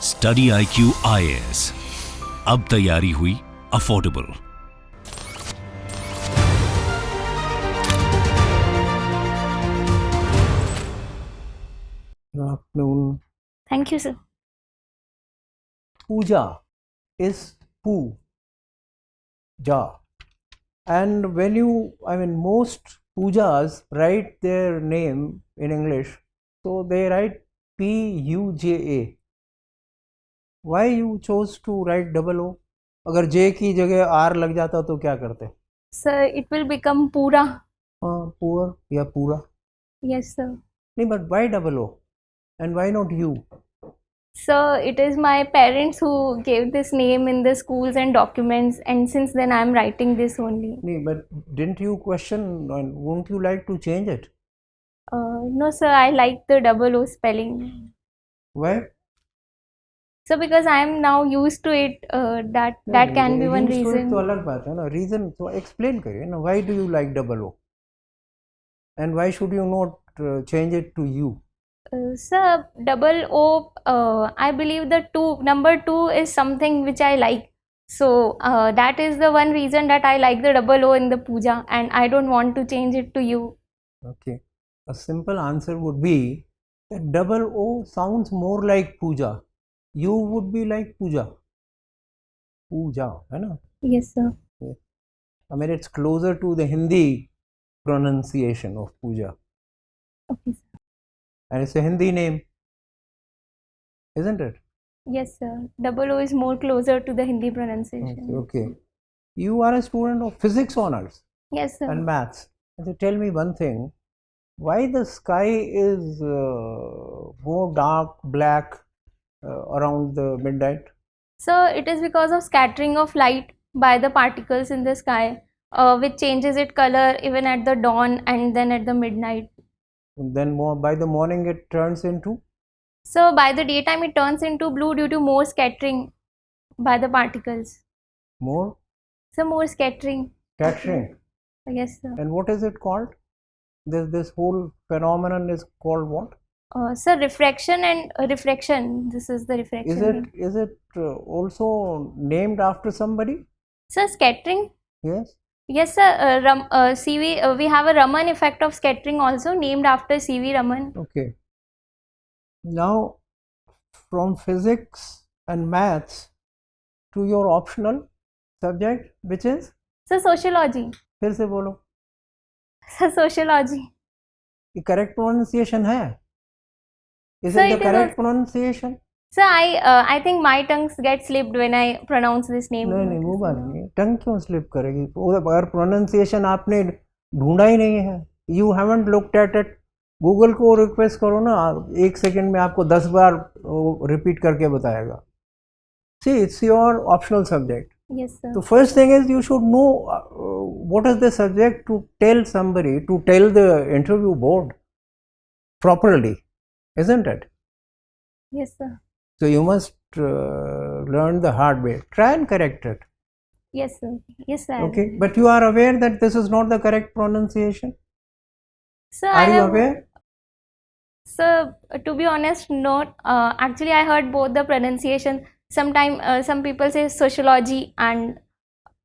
StudyIQ IAS, अब तैयारी हुई affordable. Good afternoon. Thank you, sir. Pooja is Pooja, and when most pujas write their name in English, so they write Puja. Why you chose to write double O? अगर J की जगह R लग जाता तो क्या करते? Sir, it will become Pura. हाँ, poor या पूरा? Yes, sir. नहीं, but why double O? And why not you? Sir, it is my parents who gave this name in the schools and documents, and since then I am writing this only. नहीं, but didn't you question and won't you like to change it? No, sir, I like the double O spelling. Why? So because I am now used to it, that can be one Used to it reason. तो अलग बात है ना, reason तो explain करिए ना, why do you like double O? And why should you not change it to you? Sir, double O, I believe the number two is something which I like. So that is the one reason that I like the double O in the puja, and I don't want to change it to you. Okay, a simple answer would be that double O sounds more like puja. You would be like puja. Puja, है ना? Yes, sir. I mean, it's closer to the Hindi pronunciation of puja. Okay, sir. And it's a Hindi name, isn't it? Yes, sir. Double O is more closer to the Hindi pronunciation. Okay. You are a student of physics honors Yes, sir. and maths. So tell me one thing, why the sky is more dark, black around the midnight? So it is because of scattering of light by the particles in the sky, which changes its color even at the dawn and then at the midnight. And then by the morning it turns into? So by the daytime it turns into blue due to more scattering by the particles. More? So more scattering. Scattering. Yes, sir. And what is it called? This whole phenomenon is called what? So refraction and refraction. This is the refraction. Is it also named after somebody? So scattering. Yes. Yes, sir. We have a Raman effect of scattering also, named after C.V. Raman. Okay. Now, from physics and maths to your optional subject, which is? So sociology. फिर से बोलो. So sociology. The correct pronunciation है? Is Sir, it the it is correct pronunciation? So I think my tongues get slipped when I pronounce this name. नहीं वो बात नहीं है. टंग क्यों स्लिप करेगी? अगर pronunciation आपने ढूंढा ही नहीं है, you haven't looked at it, Google को रिक्वेस्ट करो ना, 1 सेकेंड में आपको 10 बार रिपीट करके बताएगा. See, it's your optional subject. Yes, sir. The first thing is you should know what is the subject to tell somebody, to tell the interview board properly, isn't it? Yes, sir. So you must learn the hard way. Try and correct it. Yes, sir. Yes, sir. Okay, but you are aware that this is not the correct pronunciation? So Are you aware? So to be honest, not. Actually, I heard both the pronunciation. Sometimes some people say sociology, and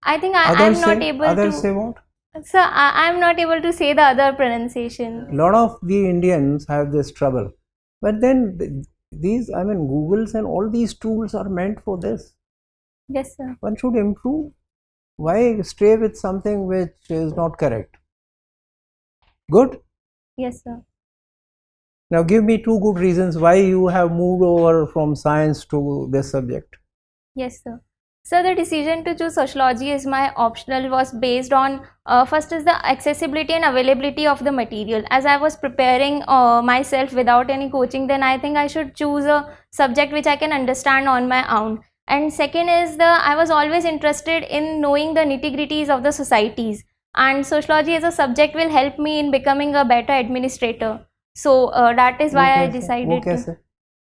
I think I am not able to. Others say what? So I am not able to say the other pronunciation. A lot of the Indians have this trouble, but then these, Googles and all these tools are meant for this. Yes, sir. One should improve. Why stray with something which is not correct? Good? Yes, sir. Now give me 2 good reasons why you have moved over from science to this subject. Yes, sir. So the decision to choose sociology as my optional was based on first is the accessibility and availability of the material. As I was preparing myself without any coaching, then I think I should choose a subject which I can understand on my own. And second is I was always interested in knowing the nitty-gritties of the societies, and sociology as a subject will help me in becoming a better administrator. So that is why I decided to.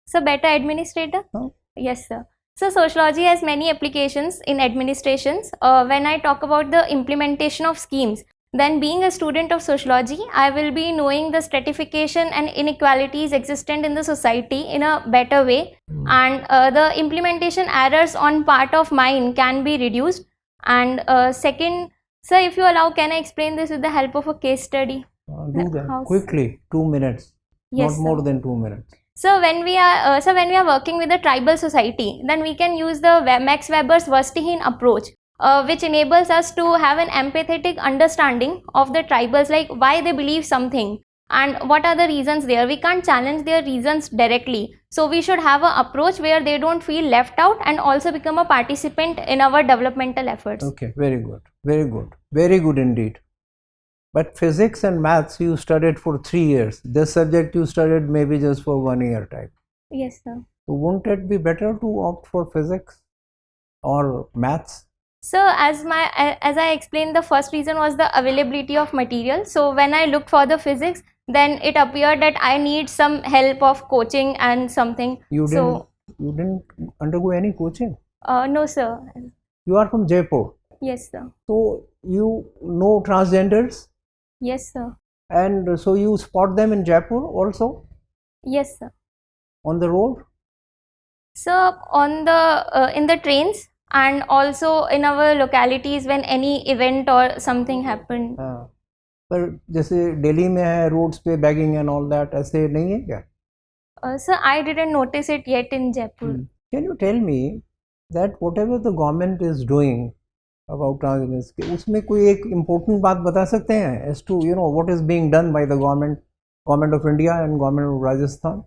So better administrator? No? Yes, sir. So sociology has many applications in administrations. When I talk about the implementation of schemes, then being a student of sociology, I will be knowing the stratification and inequalities existent in the society in a better way, and the implementation errors on part of mine can be reduced. And second, sir, if you allow, can I explain this with the help of a case study? Do that quickly, 2 minutes, Yes, not sir. more than 2 minutes. So when we are working with a tribal society, then we can use the Max Weber's Verstehen approach, which enables us to have an empathetic understanding of the tribals, like why they believe something and what are the reasons there. We can't challenge their reasons directly, so we should have an approach where they don't feel left out and also become a participant in our developmental efforts. Okay, very good, very good, very good indeed. But physics and maths you studied for 3 years. This subject you studied maybe just for 1 year type. Yes, sir. So won't it be better to opt for physics or maths? So as I explained, the first reason was the availability of material. So when I looked for the physics, then it appeared that I need some help of coaching and something. You didn't undergo any coaching? No, sir. You are from Jaipur. Yes, sir. So you know transgenders, Yes, sir. and so you spot them in Jaipur also Yes, sir. on the road? So on the in the trains and also in our localities when any event or something happened. हाँ, पर जैसे दिल्ली में है roads पे bagging and all that, ऐसे नहीं है क्या? Sir, I didn't notice it yet in Jaipur. Can you tell me that whatever the government is doing about transgenders, उसमें कोई एक important बात बता सकते हैं as to what is being done by the government of India and government of Rajasthan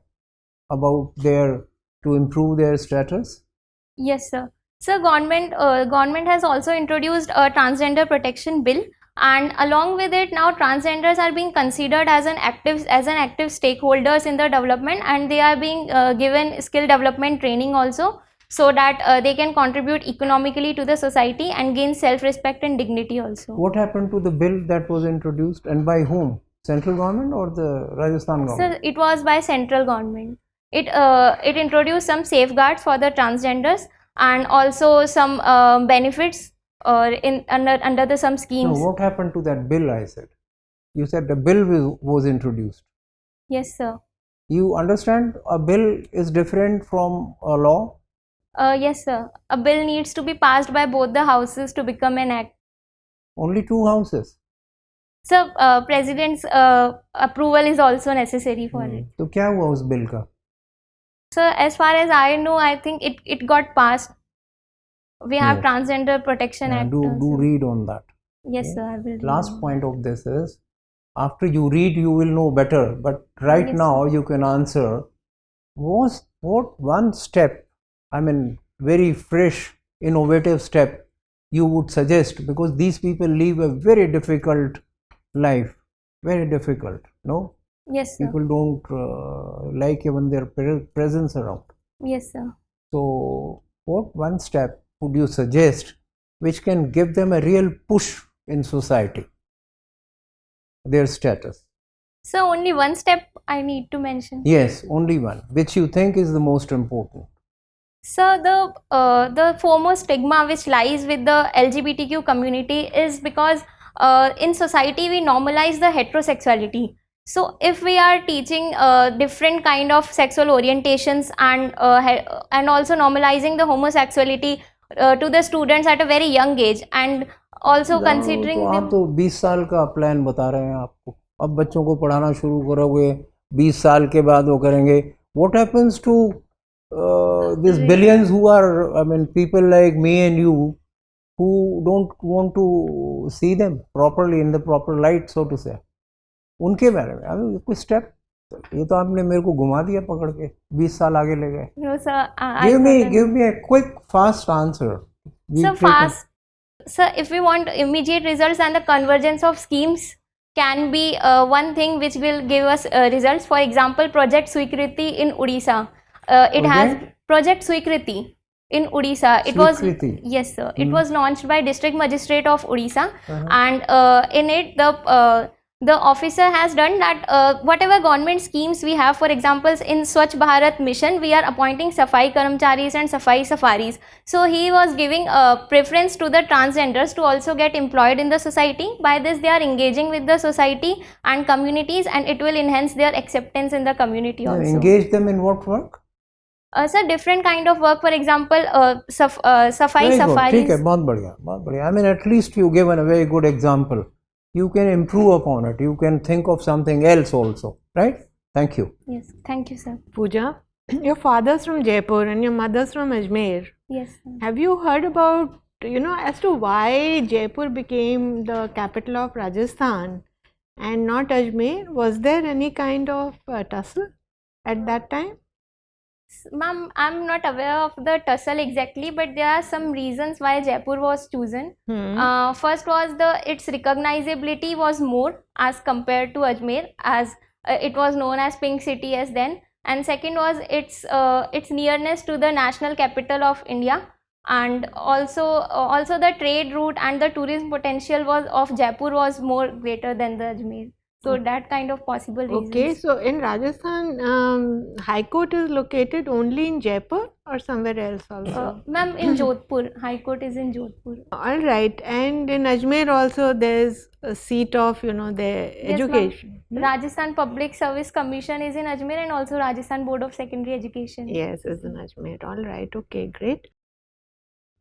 about to improve their status? Yes, sir. So government has also introduced a transgender protection bill, and along with it now transgenders are being considered as an active stakeholders in the development, and they are being given skill development training also, so that they can contribute economically to the society and gain self-respect and dignity also. What happened to the bill that was introduced, and by whom? Central government or the Rajasthan government? So it was by central government. It introduced some safeguards for the transgenders and also some benefits under the some schemes. No, what happened to that bill? I said. You said the bill was introduced. Yes, sir. You understand a bill is different from a law? Yes, sir. A bill needs to be passed by both the houses to become an act. Only 2 houses. So president's approval is also necessary for it. तो क्या हुआ उस bill का? So as far as I know, I think it got passed. We have Yes. Transgender Protection Act. Do also. read on that. Yes, sir. I will read Last on. point of this is, after you read, you will know better. But right Yes, now, you can answer. What one step, I mean, very fresh, innovative step you would suggest, because these people live a very difficult life, very difficult. No, Yes, sir. people don't like even their presence around. Yes, sir. So, what one step would you suggest which can give them a real push in society, their status? So only one step I need to mention. Yes, only one, which you think is the most important. So the foremost stigma which lies with the LGBTQ community is because in society we normalize the heterosexuality. So if we are teaching different kind of sexual orientations and also normalizing the homosexuality to the students at a very young age, and also considering तो आप them, तो 20 साल का plan बता रहे हैं आपको. अब बच्चों को पढ़ाना शुरू करोगे, 20 साल के बाद वो करेंगे. What happens to these billions who are, I mean, people like me and you, who don't want to see them properly in the proper light, so to say? उनके बारे में अभी कोई स्टेप? ये तो आपने मेरे को घुमा दिया पकड़ के, 20 साल आगे ले गए. no, sir, Give me a quick, fast answer. So fast. So if we want immediate results, and the convergence of schemes can be one thing which will give us results. For example, Project Swikriti in Odisha. It has Project Swikriti in Odisha. It was, yes, sir. It was launched by District Magistrate of Odisha, and in it the officer has done that whatever government schemes we have, for example, in Swachh Bharat mission, we are appointing Safai Karamcharis and Safai Safaris. So he was giving preference to the transgenders to also get employed in the society. By this, they are engaging with the society and communities, and it will enhance their acceptance in the community also. Engage them in what work? Sir, different kind of work, for example, Safai Very good. Safaris. ठीक है, बहुत बढ़िया, बहुत बढ़िया. I mean, at least you given a very good example. You can improve upon it. You can think of something else also, right? Thank you. Yes, thank you, sir. Pooja, your father's from Jaipur and your mother's from Ajmer. Yes, sir. Have you heard about, as to why Jaipur became the capital of Rajasthan and not Ajmer? Was there any kind of tussle at that time? Ma'am, I'm not aware of the tussle exactly, but there are some reasons why Jaipur was chosen. First was its recognizability was more as compared to Ajmer, as it was known as Pink City as then. And second was its nearness to the national capital of India, and also the trade route and the tourism potential of Jaipur was more greater than the Ajmer. So that kind of possible reasons. Okay, so in Rajasthan, High Court is located only in Jaipur or somewhere else also? Ma'am, in Jodhpur. High Court is in Jodhpur. All right, and in Ajmer also there is a seat of their education. Rajasthan Public Service Commission is in Ajmer, and also Rajasthan Board of Secondary Education. Yes, it's in Ajmer. All right, okay, great.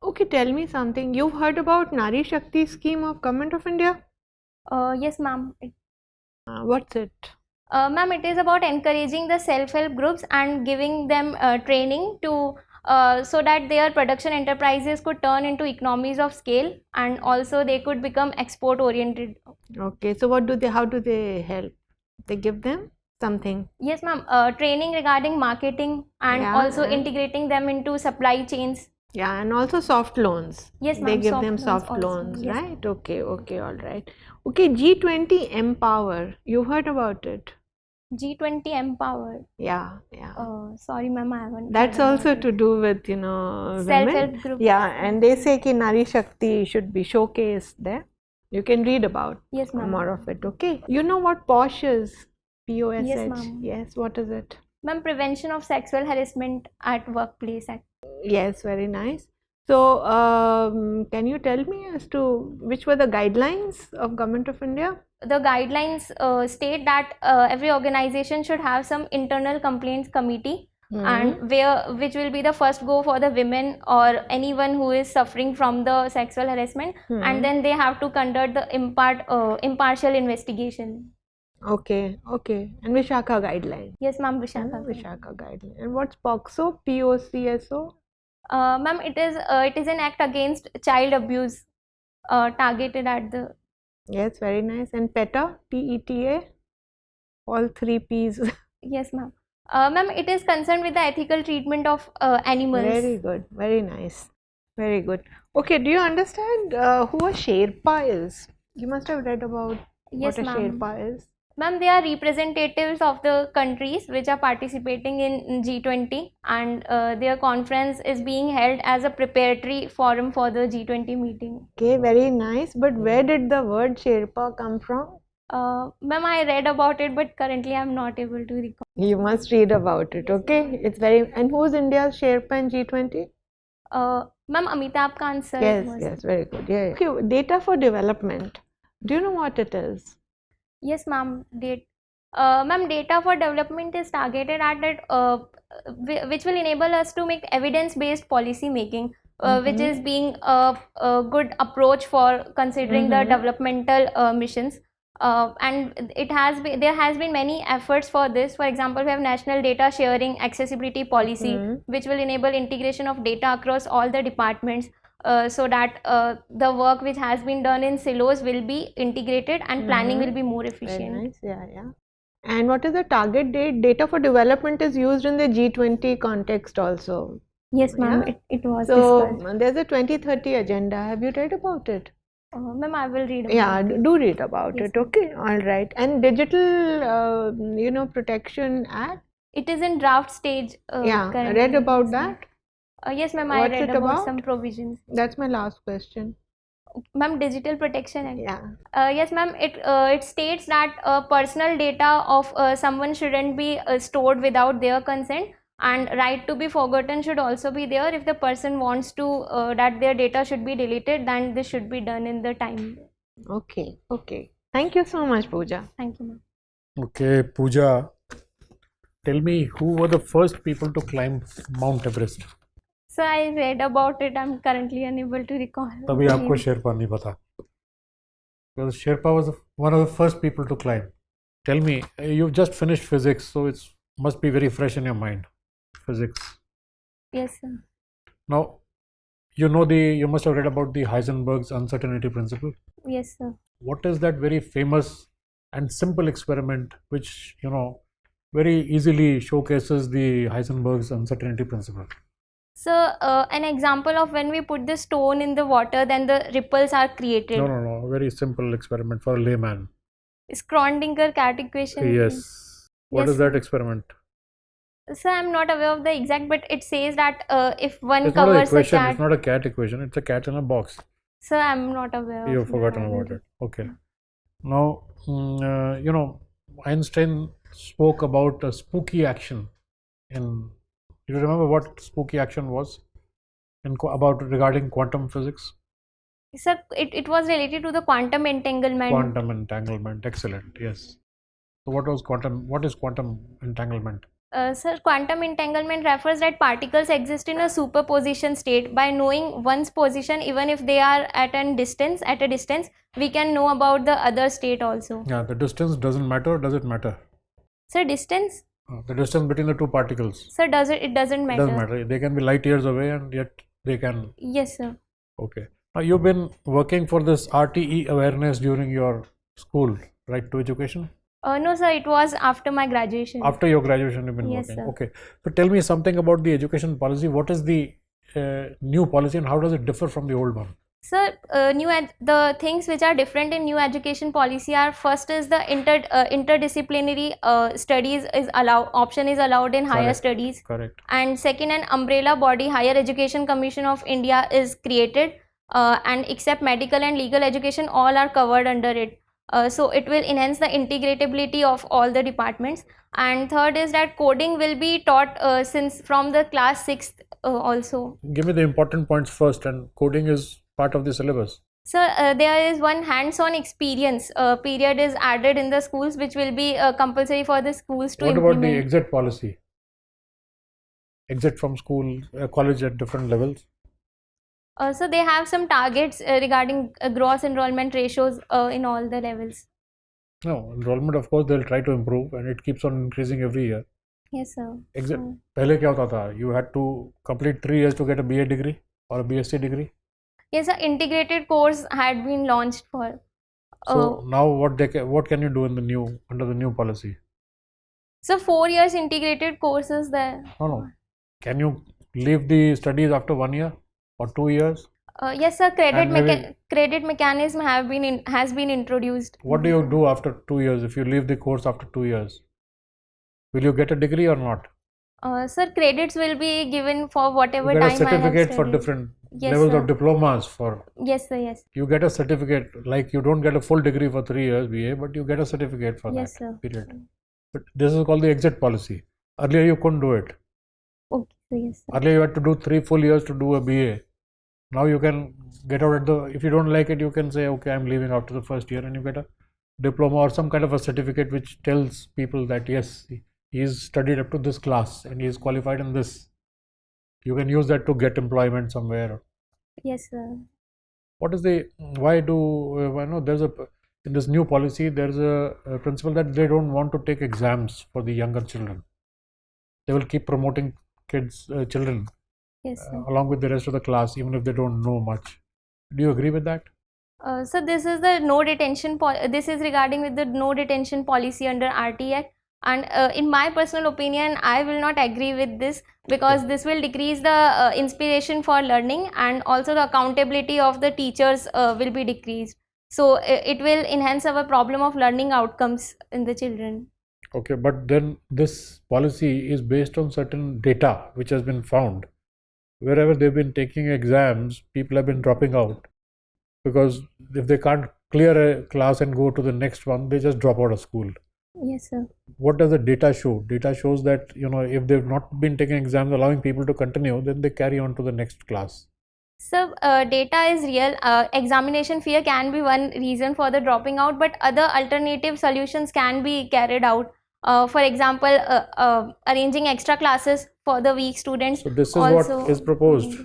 Okay, tell me something. You've heard about Nari Shakti scheme of Government of India? Yes, ma'am. What's it? Ma'am, it is about encouraging the self-help groups and giving them training to so that their production enterprises could turn into economies of scale, and also they could become export oriented. Okay, so how do they help? They give them something? Yes, ma'am. Training regarding marketing and also integrating them into supply chains. Yeah, and also soft loans. Yes, ma'am. They give them soft loans, yes, right? Okay, all right. Okay, G20 Empower. You heard about it? G20 Empower. Yeah. Sorry, ma'am, I haven't. That's also to do with women. Self-help group. Yeah, and they say ki Nari Shakti should be showcased there. You can read about more of it. Okay. You know what POSH is? POSH. Yes, ma'am. Yes. What is it? Ma'am, Prevention of Sexual Harassment at Workplace Act. Yes, very nice. So, can you tell me as to which were the guidelines of Government of India? The guidelines state that every organization should have some internal complaints committee, and which will be the first go for the women or anyone who is suffering from the sexual harassment, and then they have to conduct the impartial investigation. Okay. And Vishaka guideline? Yes, ma'am, Vishaka. Vishaka guideline. And what's POCSO? POCSO? Ma'am, it is an act against child abuse targeted at the. Yes, very nice. And PETA? PETA? All three P's. Yes, ma'am. Ma'am, it is concerned with the ethical treatment of animals. Very good. Very nice. Very good. Okay, do you understand who a Sherpa is? You must have read about what a Sherpa is. Ma'am, they are representatives of the countries which are participating in G20, and their conference is being held as a preparatory forum for the G20 meeting. Okay, very nice. But where did the word Sherpa come from? Ma'am, I read about it, but currently I am not able to recall. You must read about it, okay? It's very. And who's India's Sherpa in G20? Ma'am, Amitabh Kant sir. Yes, very good. Yeah. Okay, data for development. Do you know what it is? Yes, ma'am. Ma'am, data for development is targeted at it, which will enable us to make evidence-based policy making, which is being a good approach for considering the developmental missions. And there has been many efforts for this. For example, we have National Data Sharing Accessibility Policy, which will enable integration of data across all the departments. So that the work which has been done in silos will be integrated and planning will be more efficient. Very nice. Yeah. And what is the target date? Data for development is used in the G20 context also. Yes, ma'am. Yeah? It was discussed. There's a 2030 agenda. Have you read about it? Ma'am, I will read about it. Do read about it. Okay, all right. And Digital, Protection Act? It is in draft stage. I read about that. Yes, ma'am, I read about some provisions. That's my last question. Ma'am, Digital Protection Act. Yeah. Yes, ma'am. It states that personal data of someone shouldn't be stored without their consent, and right to be forgotten should also be there. If the person wants to that their data should be deleted, then this should be done in the time. Okay. Okay. Thank you so much, Pooja. Thank you, ma'am. Okay, Pooja, tell me who were the first people to climb Mount Everest? So I read about it. I'm currently unable to recall. तभी आपको शेरपा नहीं पता. Because Sherpa was one of the first people to climb. Tell me, you've just finished physics, so it must be very fresh in your mind. Physics. Yes, sir. Now, you must have read about the Heisenberg's uncertainty principle. Yes, sir. What is that very famous and simple experiment which, very easily showcases the Heisenberg's uncertainty principle? So an example of when we put the stone in the water, then the ripples are created. No. Very simple experiment for a layman. Schrödinger cat equation. Yes. What Yes, is that experiment? So I'm not aware of the exact, but it says that if one It's not an covers a equation. cat. It's not a cat equation. It's a cat in a box. So I'm not aware. You've of forgotten that. about it. Okay. Now, Einstein spoke about a spooky action. You remember what spooky action was? Regarding quantum physics? Sir, it was related to the quantum entanglement. Quantum entanglement. Excellent. Yes. So what is quantum entanglement? Sir, quantum entanglement refers that particles exist in a superposition state. By knowing one's position, even if they are at a distance, we can know about the other state also. Yeah, the distance doesn't matter. Does it matter? Sir, distance? The distance between the two particles. Sir, it doesn't matter. It doesn't matter. They can be light years away, and yet they can. Yes, sir. Okay. Now you've been working for this RTE awareness during your school, right to education? No, sir, it was after my graduation. After your graduation, you've been Yes, working. sir. Okay. So tell me something about the education policy. What is the new policy, and how does it differ from the old one? Sir, the things which are different in new education policy are, first is the interdisciplinary studies option is allowed in higher Correct. studies. Correct. And second, an umbrella body, Higher Education Commission of India, is created, and except medical and legal education, all are covered under it. So it will enhance the integratability of all the departments. And third is that coding will be taught since from the class 6th also. Give me the important points first, and coding is part of the syllabus. So there is one hands-on experience period is added in the schools, which will be compulsory for the schools to implement. What about the exit policy? Exit from school, college at different levels? So they have some targets regarding gross enrollment ratios in all the levels. No, enrollment, of course, they'll try to improve, and it keeps on increasing every year. Yes, sir. Exit. पहले क्या होता था? You had to complete 3 years to get a BA degree or a BSc degree. Yes, sir. Integrated course had been launched for. So now what can you do in under the new policy? So 4 years integrated courses there. No. Can you leave the studies after 1 year or 2 years? Yes, sir. And Credit mechanism has been introduced. What do you do after 2 years if you leave the course after 2 years? Will you get a degree or not? Sir, credits will be given for whatever You time get a certificate I have for studied. different Yes, levels sir. of diplomas for. Yes, sir. Yes. You get a certificate, like you don't get a full degree for 3 years BA, but you get a certificate for Yes, that sir. period. But this is called the exit policy. Earlier you couldn't do it. Okay. So yes, sir. Earlier you had to do 3 full years to do a BA. Now you can get out if you don't like it, you can say, okay, I'm leaving after the first year, and you get a diploma or some kind of a certificate which tells people that yes, he's studied up to this class and he is qualified in this. You can use that to get employment somewhere. Yes, sir. What is in this new policy, there's a principle that they don't want to take exams for the younger children. They will keep promoting children Yes, sir. along with the rest of the class, even if they don't know much. Do you agree with that? So this is the no detention. This is regarding with the no detention policy under RT Act. And in my personal opinion, I will not agree with this, because this will decrease the inspiration for learning, and also the accountability of the teachers will be decreased. So it will enhance our problem of learning outcomes in the children. Okay, but then this policy is based on certain data which has been found. Wherever they've been taking exams, people have been dropping out. because if they can't clear a class and go to the next one, they just drop out of school. Yes, sir. What does the data show? Data shows that, if they've not been taking exams allowing people to continue, then they carry on to the next class. So data is real. Examination fear can be one reason for the dropping out, but other alternative solutions can be carried out. For example, arranging extra classes for the weak students. So this is also, what is proposed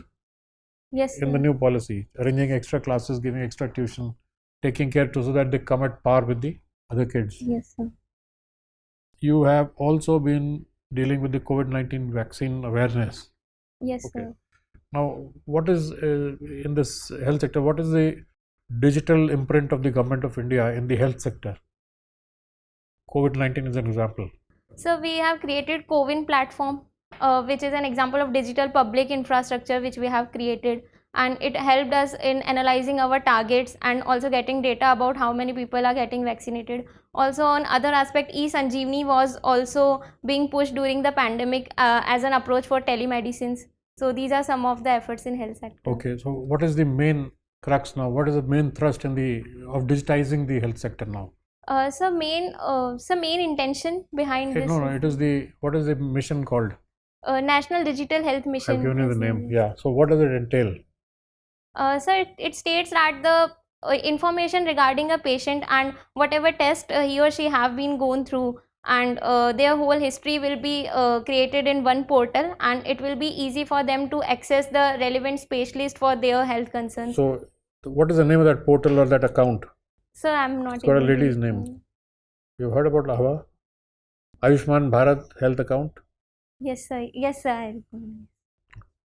yes, in sir. the new policy, arranging extra classes, giving extra tuition, taking care so that they come at par with the other kids. Yes, sir. You have also been dealing with the COVID-19 vaccine awareness. Yes, Okay. sir. Now, what is in this health sector, what is the digital imprint of the government of India in the health sector? COVID-19 is an example. So we have created CoWIN platform, which is an example of digital public infrastructure which we have created, and it helped us in analyzing our targets and also getting data about how many people are getting vaccinated. Also, on other aspect, e-Sanjeevani was also being pushed during the pandemic as an approach for telemedicines. So these are some of the efforts in health sector. Okay, so what is the main crux now? What is the main thrust of digitizing the health sector now? So main intention behind this. No, it is what is the mission called? National Digital Health Mission. I've given you the is name. named. Yeah. So what does it entail? So it states that the information regarding a patient and whatever test he or she have been gone through, and their whole history will be created in one portal, and it will be easy for them to access the relevant specialist for their health concerns. So what is the name of that portal or that account? So I'm not. It's got a able to lady's name. You've heard about Lahwa? Ayushman Bharat Health Account? Yes, sir. Yes, sir. I recognize.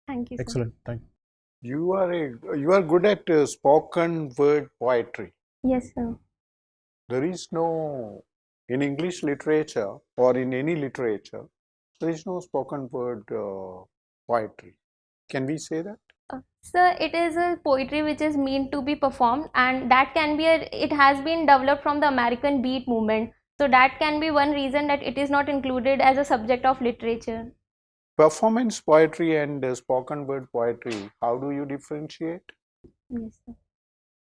Thank you, sir. Excellent. Thank you. You are good at spoken word poetry. Yes, sir. There is no, in English literature or in any literature, there is no spoken word poetry. Can we say that? Sir, it is a poetry which is meant to be performed, and that can be it has been developed from the American beat movement. So that can be one reason that it is not included as a subject of literature. Performance poetry and spoken word poetry, how do you differentiate? Yes, sir.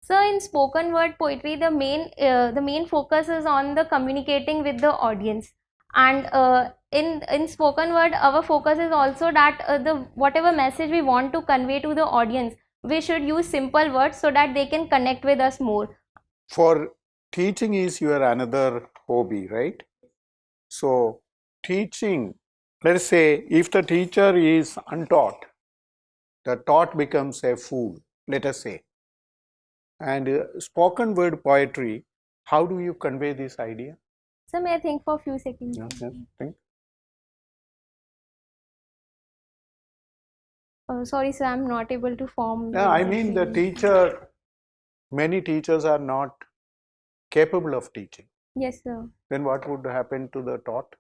So in spoken word poetry, the main focus is on the communicating with the audience, and in spoken word, our focus is also that the whatever message we want to convey to the audience, we should use simple words so that they can connect with us more. For teaching is your another hobby, right? So teaching, let's say if the teacher is untaught, the taught becomes a fool, let us say. And spoken word poetry, how do you convey this idea? So may I think for a few seconds? Yeah, think. Sorry, sir, I'm not able to form. Yeah, I mean the teacher, many teachers are not capable of teaching. Yes, sir. Then what would happen to the taught?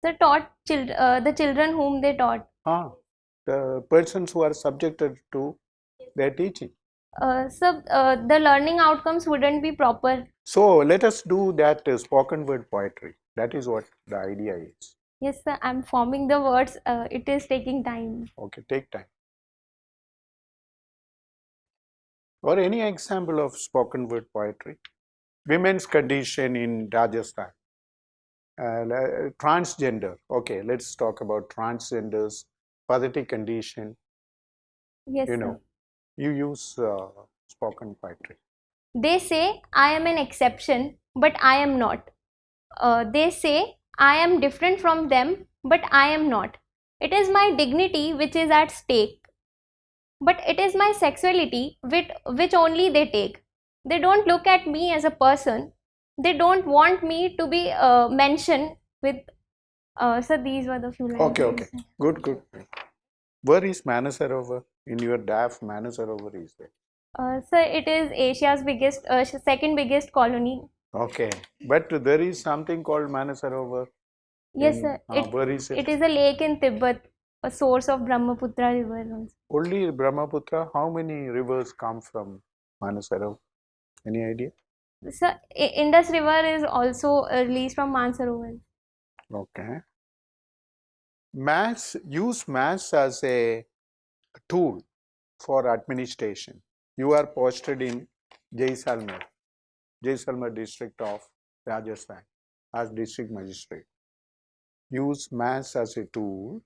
The children whom they taught. The persons who are subjected to their teaching. So the learning outcomes wouldn't be proper. So let us do that spoken word poetry. That is what the idea is. Yes, sir, I'm forming the words. It is taking time. Okay, take time. Or any example of spoken word poetry? Women's condition in Rajasthan. Transgender. Okay, let's talk about transgenders, pathetic condition. Yes, You sir. know, you use spoken poetry. They say I am an exception, but I am not. They say I am different from them, but I am not. It is my dignity which is at stake. But it is my sexuality which only they take. They don't look at me as a person. They don't want me to be mentioned with. So these were the few lines. Okay. Good. Where is Manasarovar? In your DAF, Manasarovar is there. So it is Asia's biggest, second biggest colony. Okay, but there is something called Manasarovar. Yes, sir. Where is it? It is a lake in Tibet, a source of Brahmaputra river also. Only Brahmaputra. How many rivers come from Manasarovar? Any idea? So Indus River is also released from Mansarovar. Okay. Use maths as a tool for administration. You are posted in Jaisalmer district of Rajasthan as district magistrate. Use maths as a tool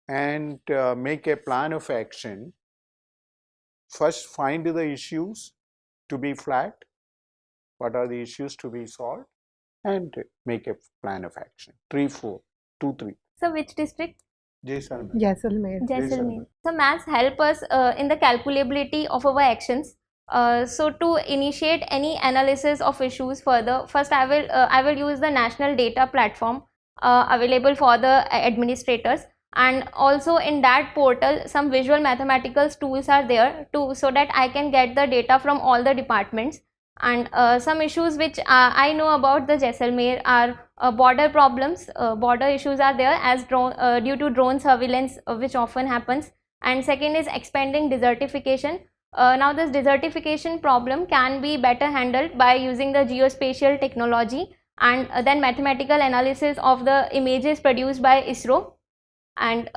and make a plan of action. First, find the issues to be flagged. What are the issues to be solved? And make a plan of action. 3, 4, 2, 3. So which district? Jaisalmer. Jaisalmer. Jaisalmer. So maths help us in the calculability of our actions. So to initiate any analysis of issues further, first I will use the national data platform available for the administrators, and also in that portal some visual mathematical tools are there so that I can get the data from all the departments. And some issues which I know about the Jaisalmer are border problems, border issues are there as due to drone surveillance which often happens. And second is expanding desertification. Now this desertification problem can be better handled by using the geospatial technology, and then mathematical analysis of the images produced by ISRO. And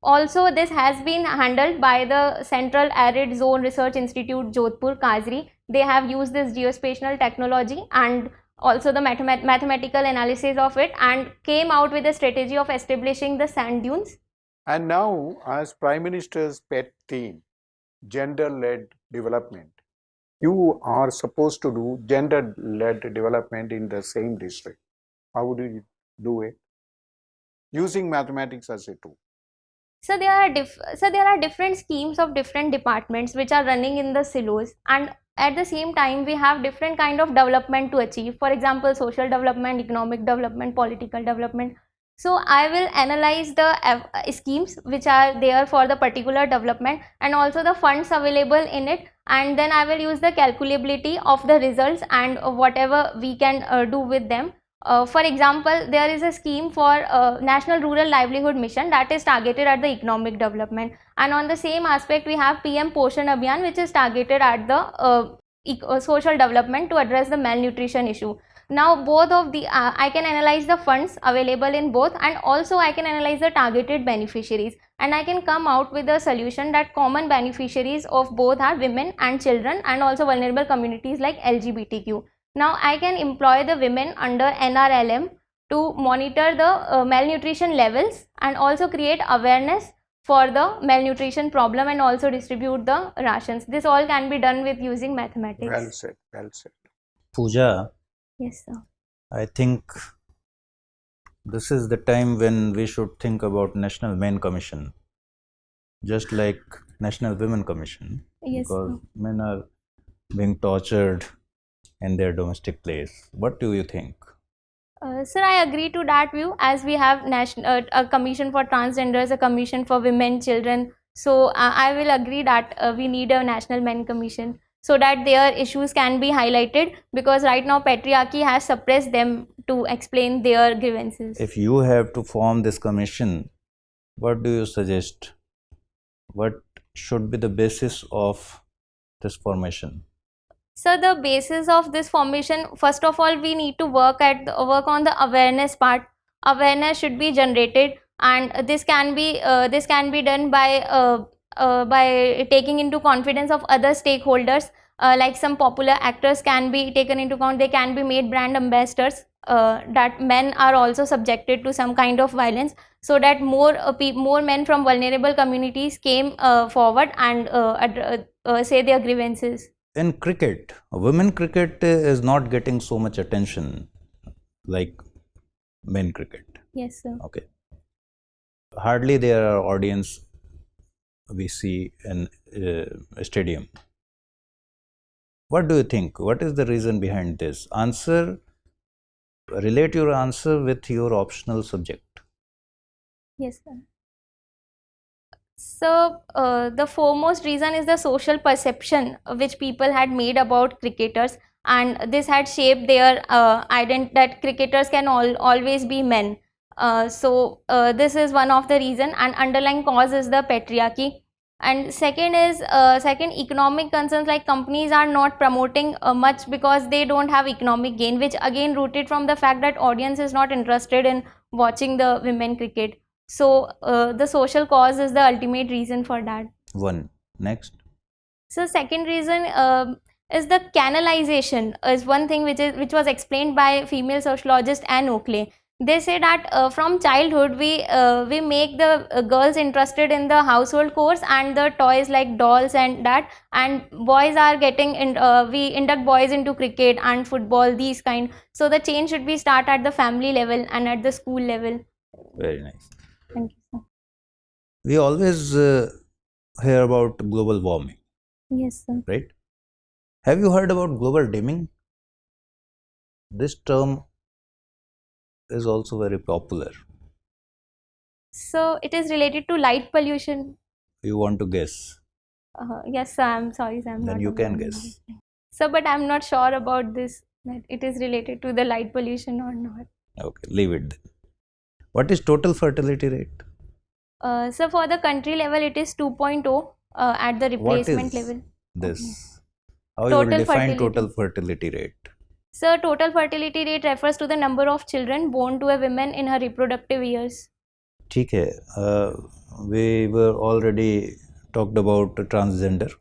also this has been handled by the Central Arid Zone Research Institute, Jodhpur, Kazri. They have used this geospatial technology and also the mathematical analysis of it, and came out with a strategy of establishing the sand dunes. And now, as Prime Minister's pet theme, gender-led development, you are supposed to do gender-led development in the same district. How would you do it? Using mathematics as a tool. So there are different schemes of different departments which are running in the silos, and at the same time we have different kind of development to achieve. For example, social development, economic development, political development. So I will analyze the schemes which are there for the particular development and also the funds available in it, and then I will use the calculability of the results and whatever we can do with them. For example, there is a scheme for National Rural Livelihood Mission that is targeted at the economic development, and on the same aspect we have PM Poshan Abhiyan, which is targeted at the social development to address the malnutrition issue. Now both of the I can analyze the funds available in both, and also I can analyze the targeted beneficiaries, and I can come out with a solution that common beneficiaries of both are women and children, and also vulnerable communities like LGBTQ. Now I can employ the women under NRLM to monitor the malnutrition levels and also create awareness for the malnutrition problem and also distribute the rations. This all can be done with using mathematics. Well said, well said. Pooja, Yes, sir. I think this is the time when we should think about National Men Commission, just like National Women Commission, Yes, because sir. men are being tortured in their domestic place. What do you think? Sir, I agree to that view, as we have a commission for transgenders, a commission for women, children. So I will agree that we need a National Men Commission so that their issues can be highlighted, because right now patriarchy has suppressed them to explain their grievances. If you have to form this commission, what do you suggest? What should be the basis of this formation? So the basis of this formation, first of all, we need to work on the awareness part. Awareness should be generated, and this can be done by taking into confidence of other stakeholders. Like some popular actors can be taken into account. They can be made brand ambassadors. That men are also subjected to some kind of violence, so that more men from vulnerable communities came forward and say their grievances. In cricket, women cricket is not getting so much attention like men cricket. Yes, sir. Okay. Hardly there are audience we see in a stadium. What do you think? What is the reason behind this? Relate your answer with your optional subject. Yes, sir. So the foremost reason is the social perception which people had made about cricketers, and this had shaped their identity that cricketers can always be men. So this is one of the reason, and underlying cause is the patriarchy. And second is economic concerns, like companies are not promoting much because they don't have economic gain, which again rooted from the fact that audience is not interested in watching the women cricket. So the social cause is the ultimate reason for that. One. Next. So second reason is the canalization is one thing which was explained by female sociologist Anne Oakley. They say that from childhood we make the girls interested in the household chores and the toys like dolls and that, and boys are getting in, we induct boys into cricket and football, these kind. So the change should be start at the family level and at the school level. Very nice. Thank you, sir. We always hear about global warming, Yes, sir. right? Have you heard about global dimming? This term is also very popular. So it is related to light pollution. You want to guess? Yes, sir. I'm sorry, sir. I'm Then not you can aware of guess. this. Sir, but I'm not sure about this, that it is related to the light pollution or not. Okay, leave it then. What is total fertility rate? So for the country level, it is 2.0 at the replacement is level. This. How you will Total define fertility. total fertility rate? So total fertility rate refers to the number of children born to a woman in her reproductive years. ठीक है. We were already talked about transgender.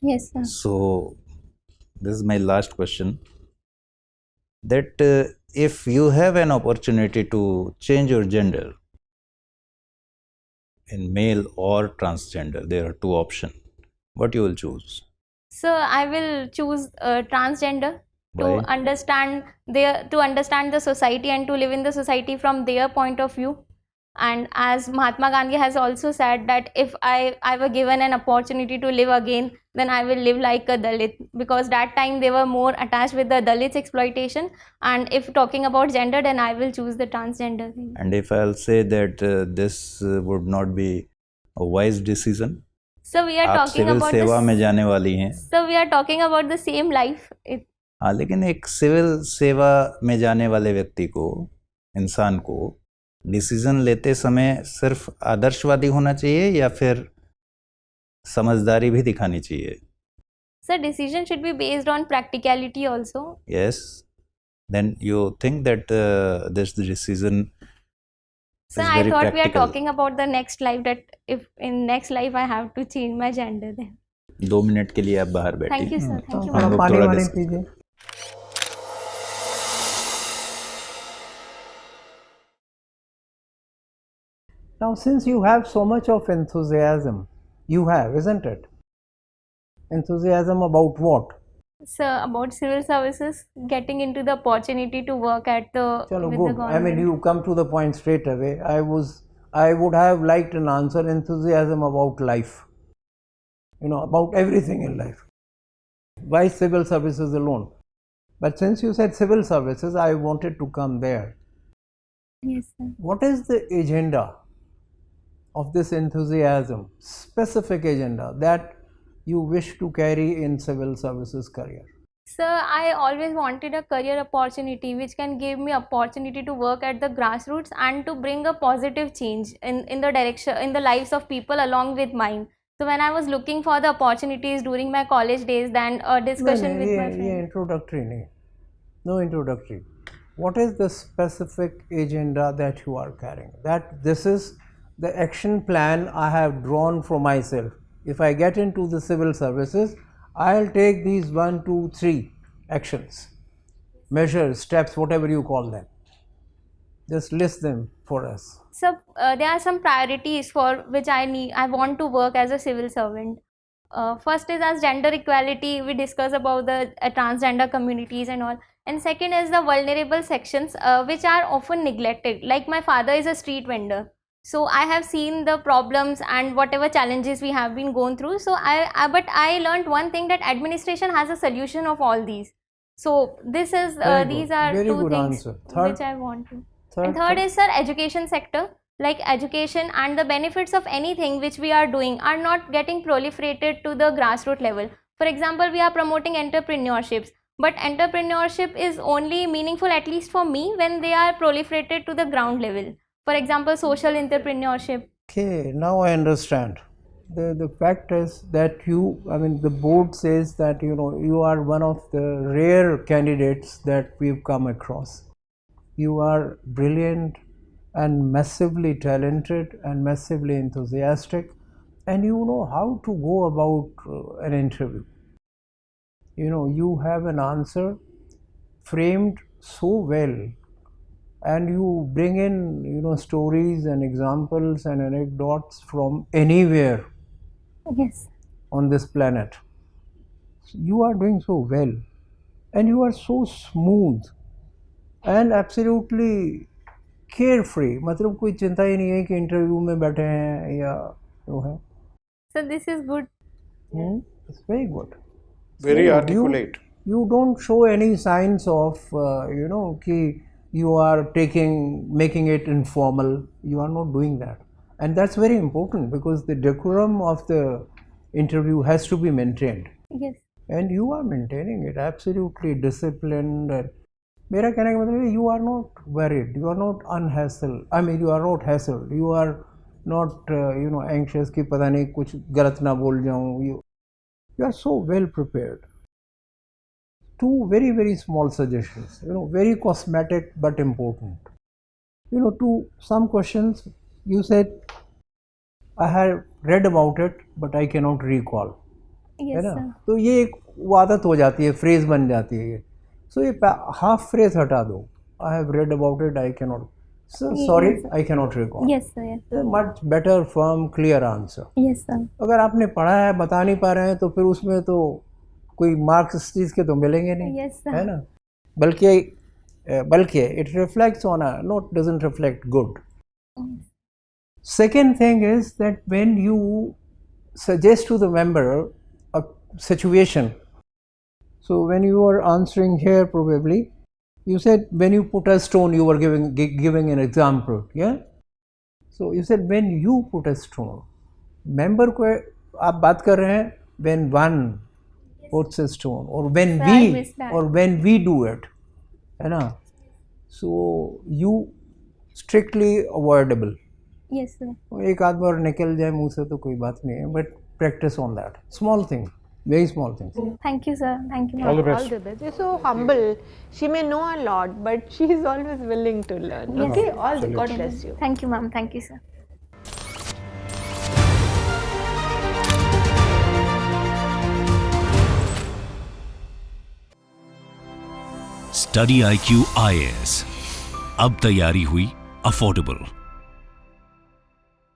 Yes, sir. So this is my last question. That if you have an opportunity to change your gender in male or transgender, there are two options. What you will choose? So I will choose transgender to Why? understand the society and to live in the society from their point of view. And as Mahatma Gandhi has also said that if I were given an opportunity to live again, then I will live like a Dalit, because that time they were more attached with the Dalits exploitation. And if talking about gender, then I will choose the transgender thing. And if I'll say that this would not be a wise decision, So we are आप talking civil about सेवा में this, जाने वाली हैं. so we are talking about the same life. हाँ, लेकिन एक civil सेवा में जाने वाले व्यक्ति को, इंसान को, डिसीजन लेते समय सिर्फ आदर्शवादी होना चाहिए या फिर समझदारी भी दिखानी चाहिए? So decision should be based on practicality also. Yes. Then you think that this decision So is I very thought we are practical. talking about the next life, that if in next life I have to change my gender then. 2 minute के लिए आप बाहर बैठिए. Thank you, sir. Thank you. हम लोग पानी थोड़ा वानी discuss- पीजिए. Now, since you have so much of enthusiasm, you have, isn't it? Enthusiasm about what? So about civil services, getting into the opportunity to work at the Chalo, with good. the I mean, government. you come to the point straight away. I would have liked an answer: enthusiasm about life. You know, about everything in life. Why civil services alone? But since you said civil services, I wanted to come there. Yes, sir. What is the agenda of this enthusiasm, specific agenda that you wish to carry in civil services career? So I always wanted a career opportunity which can give me opportunity to work at the grassroots and to bring a positive change in the direction, in the lives of people along with mine. So when I was looking for the opportunities during my college days, then a discussion with my friend. Introductory. No introductory. What is the specific agenda that you are carrying? That this is the action plan I have drawn for myself. If I get into the civil services, I'll take these 1, 2, 3 actions, measures, steps, whatever you call them. Just list them for us. So there are some priorities for which I want to work as a civil servant. First is as gender equality. We discuss about the transgender communities and all. And second is the vulnerable sections which are often neglected. Like my father is a street vendor. So I have seen the problems and whatever challenges we have been going through. So but I learned one thing, that administration has a solution of all these. So this is Very these good. are Very two good things answer. Third? which I want to. And third is, sir, education sector. Like education and the benefits of anything which we are doing are not getting proliferated to the grassroots level. For example, we are promoting entrepreneurships, but entrepreneurship is only meaningful, at least for me, when they are proliferated to the ground level. For example, social entrepreneurship. Okay, now I understand. The fact is that the board says that you are one of the rare candidates that we've come across. You are brilliant and massively talented and massively enthusiastic, and you know how to go about an interview. you have an answer framed so well, and you bring in stories and examples and anecdotes from anywhere Yes. on this planet. You are doing so well, and you are so smooth and absolutely carefree. मतलब कोई चिंता ही नहीं है कि interview में बैठे हैं या वो है. So this is good. It's very good. Very So articulate. You don't show any signs of कि you are making it informal. You are not doing that, and that's very important because the decorum of the interview has to be maintained, Yes. and you are maintaining it absolutely disciplined. And मेरा कहने का मतलब है you are not worried, you are not unhassled. I mean, you are not hassled. You are not anxious कि पता नहीं कुछ गलत ना बोल जाऊँ. You are so well prepared. Two very, very small suggestions, very cosmetic but important. To some questions, you said, I have read about it, but I cannot recall. Yes, है ना? sir. तो ये एक आदत हो जाती है, फ्रेज बन जाती है ये. सो ये हाफ फ्रेज हटा दो. I have read about it, I cannot. So sorry, Yes, sir. I cannot recall. Yes, sir. Yes, sir. Much better, firm, clear answer. Yes, sir. अगर आपने पढ़ा है बता नहीं पा रहे हैं तो फिर उसमें तो कोई मार्क्स इस चीज़ के तो मिलेंगे नहीं. Yes, sir. है ना? बल्कि it reflects on a note, doesn't reflect good. Second thing is that when you suggest to the member a situation, so when you were answering here probably you said when you put a stone, you were giving an example, yeah. So you said when you put a stone, member को आप बात कर रहे हैं when one puts a stone or when Sir, I missed that. we do it, है ना? So you strictly avoidable. Yes, sir. एक आध बार निकल जाए मुंह से तो कोई बात नहीं है, but practice on that. Small thing, very small things. Thank you, sir. Thank you, ma'am. All the All best. the best. You're so humble. She may know a lot, but she is always willing to learn. Yes. Okay, all the God bless you. Thank you, ma'am. Thank you, sir. StudyIQ IAS. अब तैयारी हुई affordable.